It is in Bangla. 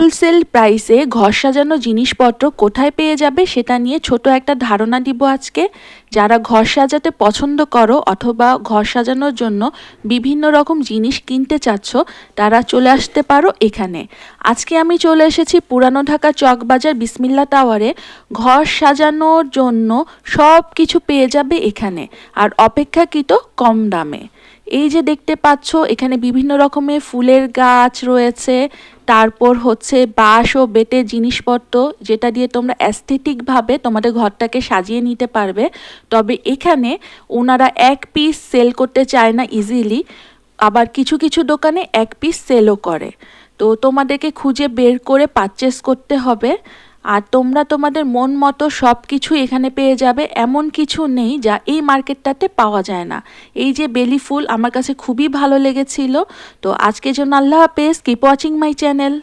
হোলসেল প্রাইসে ঘর সাজানো জিনিসপত্র কোথায় পেয়ে যাবে সেটা নিয়ে ছোট একটা ধারণা দিব আজকে। যারা ঘর সাজাতে পছন্দ করো অথবা ঘর সাজানোর জন্য বিভিন্ন রকম জিনিস কিনতে চাচ্ছ, তারা চলে আসতে পারো এখানে। আজকে আমি চলে এসেছি পুরানো ঢাকা চকবাজার বিসমিল্লা টাওয়ারে। ঘর সাজানোর জন্য সব কিছু পেয়ে যাবে এখানে, আর অপেক্ষাকৃত কম দামে। এই যে দেখতে পাচ্ছ, এখানে বিভিন্ন রকমের ফুলের গাছ রয়েছে, তারপর হচ্ছে বাঁশ ও বেতের জিনিসপত্র, যেটা দিয়ে তোমরা অ্যাস্থেটিকভাবে তোমাদের ঘরটাকে সাজিয়ে নিতে পারবে। তবে এখানে ওনারা এক পিস সেল করতে চায় না ইজিলি, আবার কিছু কিছু দোকানে এক পিস সেলও করে। তো তোমাদেরকে খুঁজে বের করে পারচেস করতে হবে। আর তোমরা তোমাদের মন মতো সব কিছু এখানে পেয়ে যাবে, এমন কিছু নেই যা এই মার্কেটটাতে পাওয়া যায় না। এই যে বেলি ফুল আমার কাছে খুবই ভালো লেগেছিল। তো আজকের জন্য আল্লাহ হাফেজ, কিপ ওয়াচিং মাই চ্যানেল।